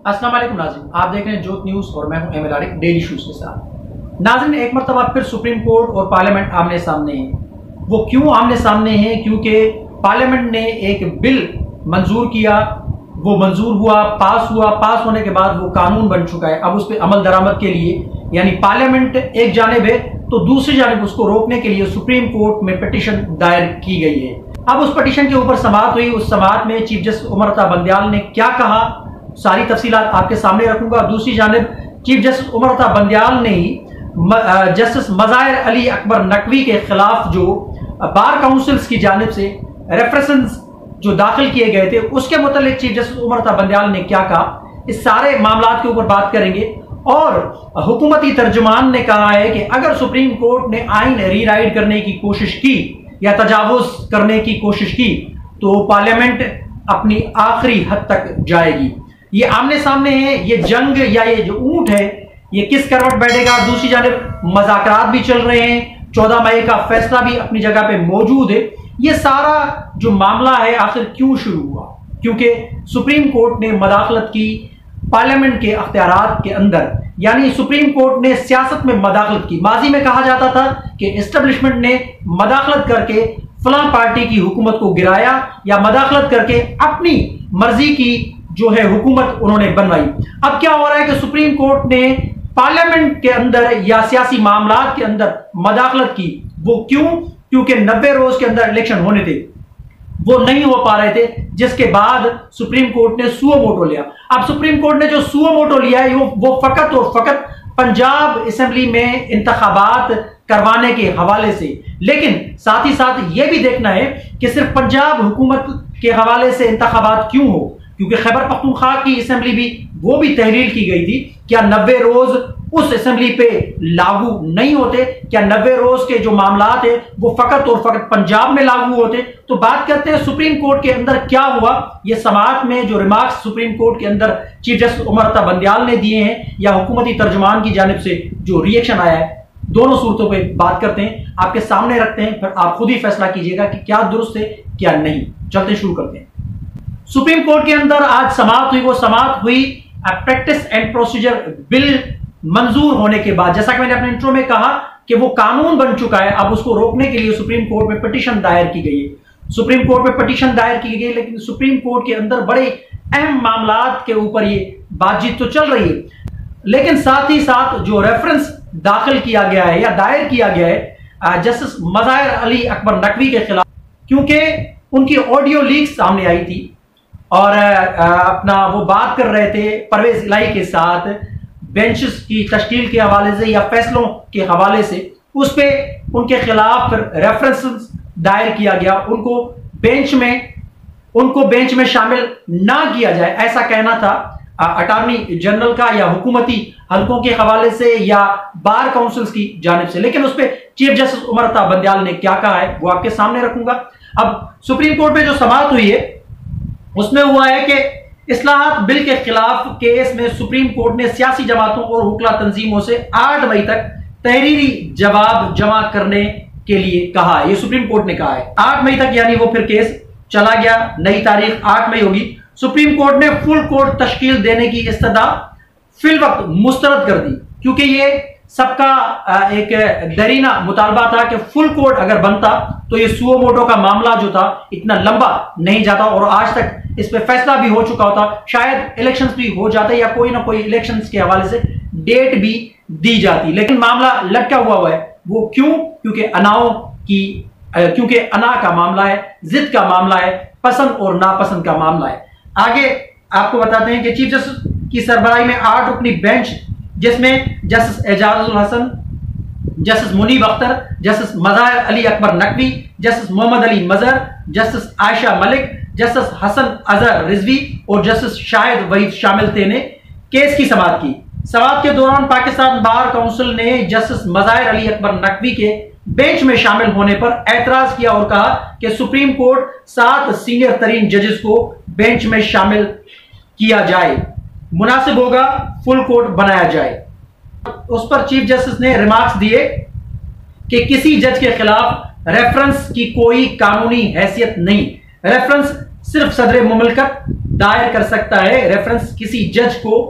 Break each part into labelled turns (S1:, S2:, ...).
S1: अस्सलाम वालेकुम नाज़रीन, आप देख रहे हैं जोत न्यूज़ और मैं हूं एमिल आरिफ डेली शूज के साथ। नाज़रीन, एक मरतबा फिर सुप्रीम कोर्ट और पार्लियामेंट आमने सामने हैं। वो क्यों आमने सामने हैं? क्योंकि पार्लियामेंट ने एक बिल मंजूर किया, वो मंजूर हुआ, पास हुआ। पास होने के बाद वो कानून बन चुका है। अब उस पर अमल दरामद के लिए यानी पार्लियामेंट एक जानिब है तो दूसरी जानिब उसको रोकने के लिए सुप्रीम कोर्ट में पिटीशन दायर की गई है। अब उस पिटीशन के ऊपर समाअत हुई। उस समाअत में चीफ जस्टिस उमर अता बंदयाल ने क्या कहा, सारी तफसीलात आपके सामने रखूंगा। दूसरी जानिब चीफ जस्टिस उमर अता बंदयाल ने ही जस्टिस मज़ाहिर अली अकबर नकवी के खिलाफ जो बार काउंसिल्स की जानिब से रेफरेंसेस जो दाखिल किए गए थे उसके मुतालिक चीफ जस्टिस उमर अता बंदयाल ने क्या कहा, इस सारे मामलात के ऊपर बात करेंगे। और हुकूमती तर्जुमान ने कहा है कि अगर सुप्रीम कोर्ट ने आइन रीराइट करने की कोशिश की या तजावुज करने की कोशिश की तो पार्लियामेंट अपनी आखिरी हद तक जाएगी। ये आमने सामने है, ये जंग या ये जो ऊंट है ये किस करवट बैठेगा। दूसरी जानिब मज़ाकरात भी चल रहे हैं, 14 मई का फैसला भी अपनी जगह पे मौजूद है। ये सारा जो मामला है आखिर क्यों शुरू हुआ? क्योंकि सुप्रीम कोर्ट ने मदाखलत की पार्लियामेंट के अख्तियारात के अंदर, यानी सुप्रीम कोर्ट ने सियासत में मदाखलत की। माजी में कहा जाता था कि एस्टेब्लिशमेंट ने मदाखलत करके फलां पार्टी की हुकूमत को गिराया या मदाखलत करके अपनी मर्जी की जो है हुकूमत उन्होंने बनवाई। अब क्या हो रहा है कि सुप्रीम कोर्ट ने पार्लियामेंट के अंदर या सियासी मामलात के अंदर मदाखलत की। वो क्यों? क्योंकि 90 रोज के अंदर इलेक्शन होने थे, वो नहीं हो पा रहे थे, जिसके बाद सुप्रीम कोर्ट ने सुओ मोटो लिया। अब सुप्रीम कोर्ट ने जो सुओ मोटो लिया है वो फकत और फकत पंजाब असेंबली में इंतखाबात करवाने के हवाले से, लेकिन साथ ही साथ यह भी देखना है कि सिर्फ पंजाब हुकूमत के हवाले से इंतखाबात क्यों हो, क्योंकि खैबर पख्तूनख्वा की असेंबली भी वो भी तहरीर की गई थी। क्या 90 रोज उस असेंबली पे लागू नहीं होते? क्या 90 रोज के जो मामलात है वो फकत और फकत पंजाब में लागू होते? तो बात करते हैं सुप्रीम कोर्ट के अंदर क्या हुआ। ये समाअत में जो रिमार्क्स सुप्रीम कोर्ट के अंदर चीफ जस्टिस उमर अता बंदयाल ने दिए हैं या हुकूमती तर्जुमान की जानिब से जो रिएक्शन आया है, दोनों सूरतों पर बात करते हैं, आपके सामने रखते हैं, फिर आप खुद ही फैसला कीजिएगा कि क्या दुरुस्त है क्या नहीं। चलते शुरू करते हैं। सुप्रीम कोर्ट के अंदर आज समाअत हुई। वो समाअत हुई प्रैक्टिस एंड प्रोसीजर बिल मंजूर होने के बाद। जैसा कि मैंने अपने इंट्रो में कहा कि वो कानून बन चुका है, अब उसको रोकने के लिए सुप्रीम कोर्ट में पिटीशन दायर की गई है। सुप्रीम कोर्ट में पिटीशन दायर की गई, लेकिन सुप्रीम कोर्ट के अंदर बड़े अहम मामलात के ऊपर ये बातचीत तो चल रही है, लेकिन साथ ही साथ जो रेफरेंस दाखिल किया गया है या दायर किया गया है जस्टिस मज़ाहिर अली अकबर नकवी के खिलाफ, क्योंकि उनकी ऑडियो लीक सामने आई थी और अपना वो बात कर रहे थे परवेज इलाही के साथ बेंचेस की तश्कील के हवाले से या फैसलों के हवाले से, उस पे उनके खिलाफ फिर रेफरेंस दायर किया गया। उनको बेंच में शामिल ना किया जाए, ऐसा कहना था अटॉर्नी जनरल का या हुकूमती हलकों के हवाले से या बार काउंसिल्स की जानिब से। लेकिन उस पर चीफ जस्टिस उमर अता बंदयाल ने क्या कहा है वो आपके सामने रखूंगा। अब सुप्रीम कोर्ट में जो समाअत हुई है उसमें हुआ है कि इस्लाहात बिल के खिलाफ केस में सुप्रीम कोर्ट ने सियासी जमातों और हुक्ला तंजीमों से 8 मई तक तहरीरी जवाब जमा करने के लिए कहा है। ये सुप्रीम कोर्ट ने कहा है 8 मई तक, यानी वो फिर केस चला गया, नई तारीख 8 मई होगी। सुप्रीम कोर्ट ने फुल कोर्ट तश्कील देने की इस्तदा फिल वक्त मुस्तरद कर दी, क्योंकि ये सबका एक दरीना मुतालबा था कि फुल कोर्ट अगर बनता तो ये सुओ मोटो का मामला जो था इतना लंबा नहीं जाता और आज तक इस पे फैसला भी हो चुका होता, शायद इलेक्शंस भी हो जाते या कोई ना कोई इलेक्शंस के हवाले से डेट भी दी जाती। लेकिन मामला लटका हुआ है। वो क्यों? क्योंकि अना का मामला है, जिद का मामला है, पसंद और नापसंद का मामला है। आगे आपको बताते हैं कि चीफ जस्टिस की सरबराही में 8 रुकनी बेंच, जिसमें justice Ijazul Hasan, justice Munib Akhtar, justice Mazahir Ali Akbar Naqvi, justice Mohammad Ali Mazhar, justice Ayesha Malik, justice Hasan Azhar Rizvi और जस्टिस शाहिद वहीद शामिल थे ने केस की समाअत की। समाअत के दौरान पाकिस्तान बार काउंसिल ने जस्टिस मज़ाहिर अली अकबर नकवी के बेंच में शामिल होने पर एतराज किया और कहा कि सुप्रीम कोर्ट 7 सीनियर तरीन जजेस को बेंच में शामिल किया जाए, मुनासिब होगा फुल कोर्ट बनाया जाए। उस पर चीफ जस्टिस ने रिमार्क्स दिए कि किसी जज के खिलाफ रेफरेंस की कोई कानूनी हैसियत नहीं, रेफरेंस सिर्फ सदर मुमलकत दायर कर सकता है। रेफरेंस किसी जज को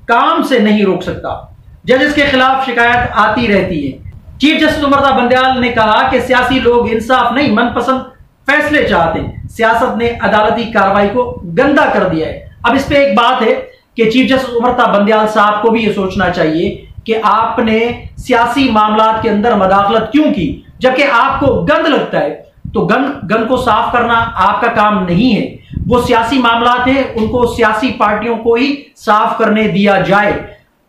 S1: काम से नहीं रोक सकता। जजेस के खिलाफ शिकायत आती रहती है। चीफ जस्टिस उमरता बंदयाल ने कहा कि सियासी लोग इंसाफ नहीं मनपसंद फैसले चाहते हैं। सियासत ने अदालती कार्रवाई को गंदा कर दिया है। अब इस पे एक बात है कि चीफ जस्टिस उमरता बंदयाल साहब को भी यह सोचना चाहिए कि आपने सियासी मामलात के अंदर मदाखलत क्यों की। जबकि आपको गंद लगता है तो गंद को साफ करना आपका काम नहीं है। वो सियासी मामलात हैं, उनको सियासी पार्टियों को ही साफ करने दिया जाए।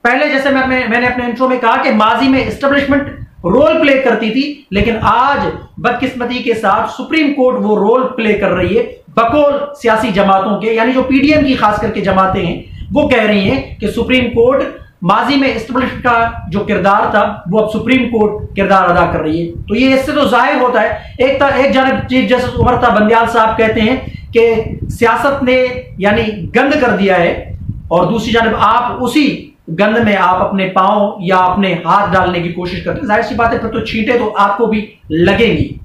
S1: पहले जैसे मैंने अपने इंट्रो में कहा कि माजी में एस्टेब्लिशमेंट रोल प्ले करती थी, लेकिन आज बदकिस्मती के साथ सुप्रीम कोर्ट वो रोल प्ले कर रही है बकौल सियासी जमातों के, यानी जो पीडीएम की खास करके जमातें हैं वो कह रही हैं कि सुप्रीम कोर्ट माजी में एस्टेब्लिशमेंट का जो किरदार था वो अब सुप्रीम कोर्ट किरदार अदा कर रही है। तो ये इससे तो जाहिर होता है, एक जानब चीफ जस्टिस उमरता बंदयाल साहब कहते हैं कि सियासत ने यानी गंद कर दिया है, और दूसरी जानब आप उसी गंद में आप अपने पांव या अपने हाथ डालने की कोशिश करते हैं। जाहिर सी बात है, फिर तो छींटे तो आपको भी लगेंगी।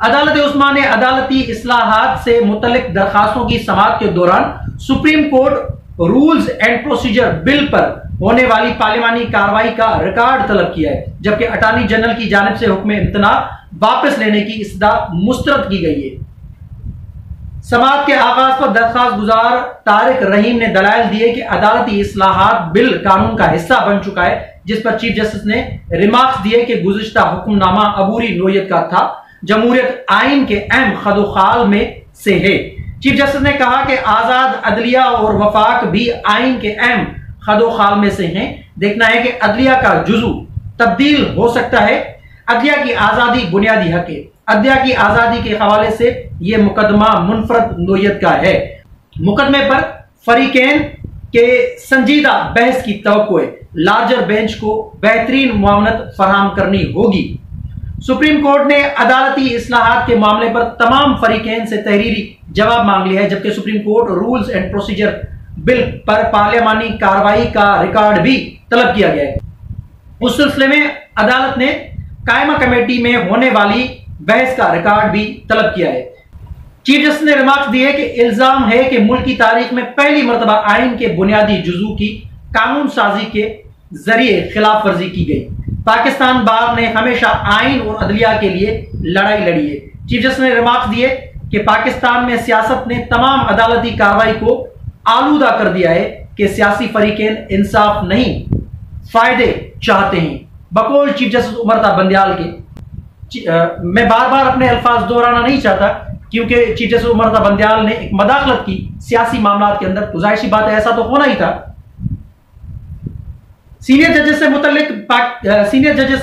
S1: अदालत उस्मा ने अदालती इस्लाहात से मुतल्लिक दरखास्तों की समाअत के दौरान supreme court rules and procedure bill पर होने वाली पार्लियामानी कार्रवाई का रिकॉर्ड तलब किया है, जबकि अटॉर्नी जनरल की जानिब से हुक्म इम्तना वापस लेने की इस्तदा मुस्तरद की गई है। समाअत के आगाज पर दरखास्त गुजार तारिक रहीम ने दलाइल दिए कि अदालती इस्लाहात बिल कानून का हिस्सा बन चुका है, जिस पर चीफ जस्टिस ने रिमार्क्स दिए कि गुज़िश्ता हुक्मनामा अबूरी नोयत का था, जमहूरियत आइन के अहम खदोखाल में से है। चीफ जस्टिस ने कहा कि आजाद अदलिया और वफाक भी आइन के अहम खदोखाल में से हैं। देखना है कि अदलिया का जुजू तब्दील हो सकता है। अदलिया की आजादी बुनियादी हक है। अदलिया की आजादी के हवाले से यह मुकदमा मुनफरद नोयत का है। मुकदमे पर फरीकैन के संजीदा बहस की तवक्को है। लार्जर बेंच को बेहतरीन मुआवनत फराहम करनी होगी। सुप्रीम कोर्ट ने अदालती इस्लाहात के मामले पर तमाम फरीकैन से तहरीरी जवाब मांग लिया है, जबकि supreme court rules and procedure bill पर पार्लियामानी कार्रवाई का रिकॉर्ड भी तलब किया गया है। उस सिलसिले में अदालत ने कायमा कमेटी में होने वाली बहस का रिकॉर्ड भी तलब किया है। चीफ जस्टिस ने रिमार्क्स दिए कि इल्जाम है कि मुल्क की तारीख में पहली मरतबा आइन के बुनियादी जुजू की कानून साजी के जरिए खिलाफ वर्जी की गई। पाकिस्तान बार ने हमेशा आइन और अदलिया के लिए लड़ाई लड़ी है। चीफ जस्टिस ने रिमार्क्स दिए कि पाकिस्तान में सियासत ने तमाम अदालती कार्रवाई को आलूदा कर दिया है कि सियासी फरीकैन इंसाफ नहीं फायदे चाहते हैं। बकौल चीफ जस्टिस उमरता बंदयाल के मैं बार बार अपने अल्फाज दोहराना नहीं चाहता, क्योंकि चीफ जस्टिस उमरता बंदयाल ने एक मदाखलत की सियासी मामलात के अंदर, तो जाहिर सी बात है ऐसा तो होना ही था। सीनियर जजेस से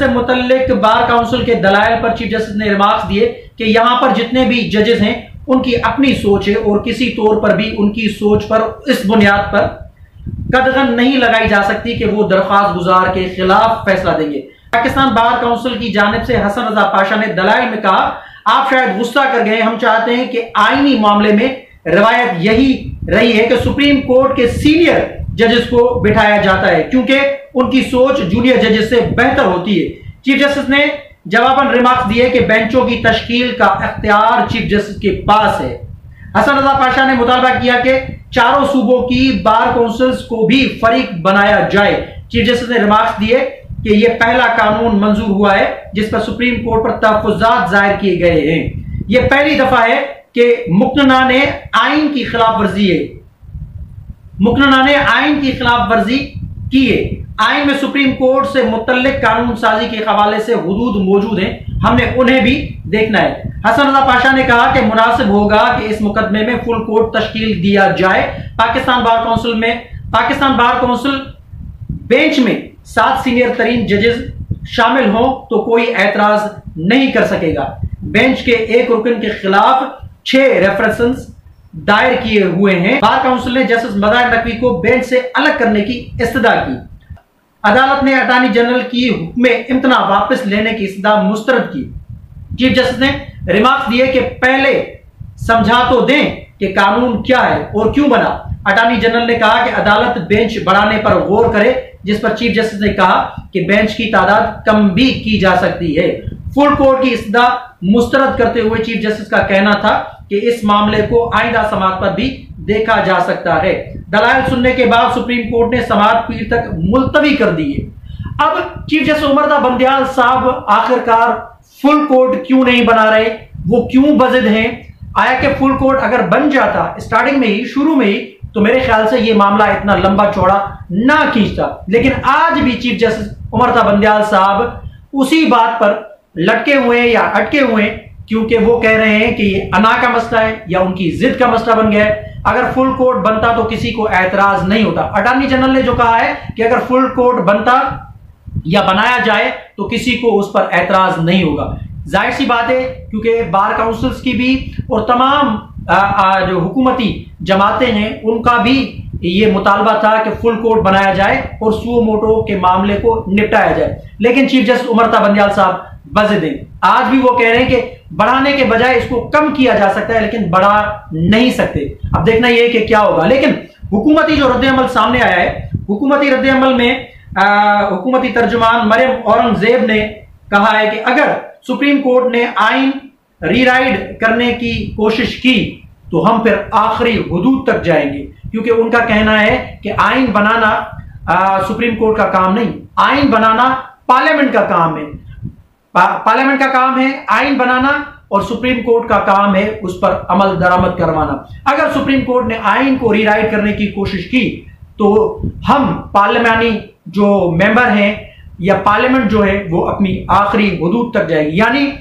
S1: मुतल्लिक बार काउंसिल के दलाइल पर चीफ जस्टिस ने रिमार्क्स दिए कि यहां पर जितने भी जजेस हैं उनकी अपनी सोच है, और किसी तौर पर भी उनकी सोच पर इस बुनियाद पर कदगन नहीं लगाई जा सकती कि वो दरख्वास्त गुजार के खिलाफ फैसला देंगे। पाकिस्तान बार काउंसिल की जानिब से हसन रजा पाशा ने दलाइल में कहा, आप शायद गुस्सा कर गए, हम चाहते हैं कि आईनी मामले में रवायत यही रही है कि सुप्रीम कोर्ट के सीनियर जजेस को बिठाया जाता है, क्योंकि उनकी सोच जूनियर जजेस से बेहतर होती है। चीफ जस्टिस ने जवाबन रिमार्क्स दिए कि बेंचों की तश्कील का इख्तियार चीफ जस्टिस के पास है। हसन रजा पाशा ने मुतालबा किया कि चारों सूबों की बार काउंसिल्स को भी फरीक बनाया जाए। चीफ जस्टिस ने रिमार्क्स दिए कि यह पहला कानून मंजूर हुआ है जिस पर सुप्रीम कोर्ट पर तहफ्फुज़ात जाहिर किए गए हैं। यह पहली दफा है कि मुकन्ना ने आइन की खिलाफ वर्जी की है। आइन में सुप्रीम कोर्ट से मुतल्लिक कानून साजी के हवाले से हुदूद मौजूद हैं, हमने उन्हें भी देखना है। हसन रजा पाशा ने कहा कि मुनासिब होगा कि इस मुकदमे में फुल कोर्ट तश्कील दिया जाए। पाकिस्तान बार काउंसिल बेंच में 7 सीनियर तरीन जजेस शामिल हों तो कोई एतराज नहीं कर सकेगा। बेंच के एक रुकन के खिलाफ 6 रेफरेंसेस दायर किए हुए हैं। बार काउंसिल ने जस्टिस मदार नकवी को बेंच से अलग करने की इस्तदा की। अदालत ने अटॉर्नी जनरल की हुक्म इम्तना वापस लेने की इस्तदा मुस्तरद की। चीफ जस्टिस ने रिमार्क्स दिए कि पहले समझा तो दें कि कानून क्या है और क्यों बना। अटॉर्नी जनरल ने कहा कि अदालत बेंच बढ़ाने पर गौर करे, जिस पर चीफ जस्टिस ने कहा कि बेंच की तादाद कम भी की जा सकती है। फुल कोर्ट की इस्तदा मुस्तरद करते हुए चीफ जस्टिस का कहना था कि इस मामले को आइंदा समाअत पर भी देखा जा सकता है। दलाइल सुनने के बाद सुप्रीम कोर्ट ने समाअत पीर तक मुलतवी कर दी है। अब चीफ जस्टिस उमर बंदयाल साहब आखिरकार फुल कोर्ट क्यों नहीं बना रहे, वो क्यों बजिद हैं? आया कि फुल कोर्ट अगर बन जाता स्टार्टिंग में ही, शुरू में ही, तो मेरे ख्याल से ये मामला इतना लंबा चौड़ा ना खींचता। लेकिन आज भी चीफ जस्टिस उमर बंदयाल साहब उसी बात पर लटके हुए हैं या अटके हुए हैं, क्योंकि वो कह रहे हैं कि ये अना का मसला है या उनकी जिद का मसला बन गया है। अगर फुल कोर्ट बनता तो किसी को एतराज नहीं होता। अटॉर्नी जनरल ने जो कहा है कि अगर फुल कोर्ट बनता या बनाया जाए तो किसी को उस पर एतराज नहीं होगा। जाहिर सी बात है, क्योंकि बार काउंसिल्स की भी और तमाम जो हुकूमती जमातें हैं उनका भी ये मुतालबा था कि फुल कोर्ट बनाया जाए और सुओ मोटो के मामले को निपटाया जाए। लेकिन चीफ जस्टिस उमर बंदयाल साहब बजिद हैं। आज भी वो कह रहे हैं कि बढ़ाने के बजाय इसको कम किया जा सकता है, लेकिन बढ़ा नहीं सकते। अब देखना यह है कि क्या होगा। लेकिन हुकूमती जो रद्द-ए-अमल सामने आया है, हुकूमती रद्द-ए-अमल में हुकूमती तर्जुमान मरियम औरंगजेब ने कहा है कि अगर सुप्रीम कोर्ट ने आइन रीराइट करने की कोशिश की तो हम फिर आखिरी हुदूद तक जाएंगे, क्योंकि उनका कहना है कि आइन बनाना सुप्रीम कोर्ट का काम नहीं, आइन बनाना पार्लियामेंट का काम है। पार्लियामेंट का काम है आइन बनाना और सुप्रीम कोर्ट का काम है उस पर अमल दरामद करवाना। अगर सुप्रीम कोर्ट ने आइन को रीराइट करने की कोशिश की तो हम पार्लियामानी जो मेंबर हैं या पार्लियामेंट जो है वो अपनी आखिरी हुदूद तक जाएगी। यानी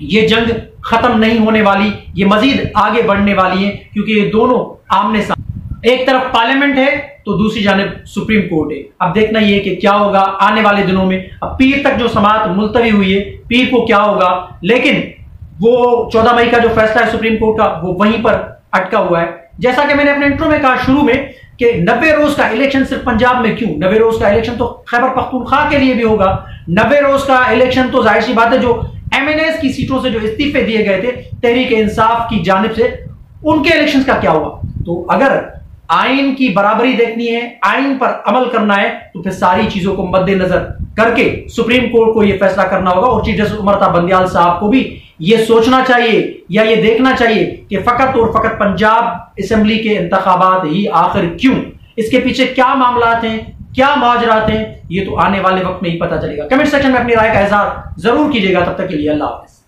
S1: ये जंग खत्म नहीं होने वाली, ये मजीद आगे बढ़ने वाली है, क्योंकि ये दोनों आमने सामने, एक तरफ पार्लियामेंट है तो दूसरी जानिब सुप्रीम कोर्ट है। अब देखना ये कि क्या होगा आने वाले दिनों में। अब पीर तक जो समाअत मुलतवी हुई है, पीर को क्या होगा, लेकिन वो 14 मई का जो फैसला है सुप्रीम कोर्ट का वो वहीं पर अटका हुआ है। जैसा कि मैंने अपने इंट्रो में कहा शुरू में कि 90 रोज का इलेक्शन सिर्फ पंजाब में क्यों, 90 रोज का इलेक्शन तो खैबर पख्तूनख्वा के लिए भी होगा। 90 रोज का इलेक्शन तो जाहिर सी बात है जो एमएनएस की सीटों से जो इस्तीफे दिए गए थे तहरीक इंसाफ की जानिब से, उनके इलेक्शंस का क्या हुआ। तो अगर आइन की बराबरी देखनी है, आइन पर अमल करना है, तो फिर सारी चीजों को मद्देनजर करके सुप्रीम कोर्ट को यह फैसला करना होगा। और चीफ जस्टिस उमर बंदयाल साहब को भी यह सोचना चाहिए या यह देखना चाहिए कि फकत और फकत पंजाब असेंबली के इंतखाबात ही आखिर क्यों, इसके पीछे क्या मामलात हैं, क्या माजरात हैं, ये तो आने वाले वक्त में ही पता चलेगा। कमेंट सेक्शन में अपनी राय का इजहार जरूर कीजिएगा। तब तक के लिए अल्लाह हाफ़िज़।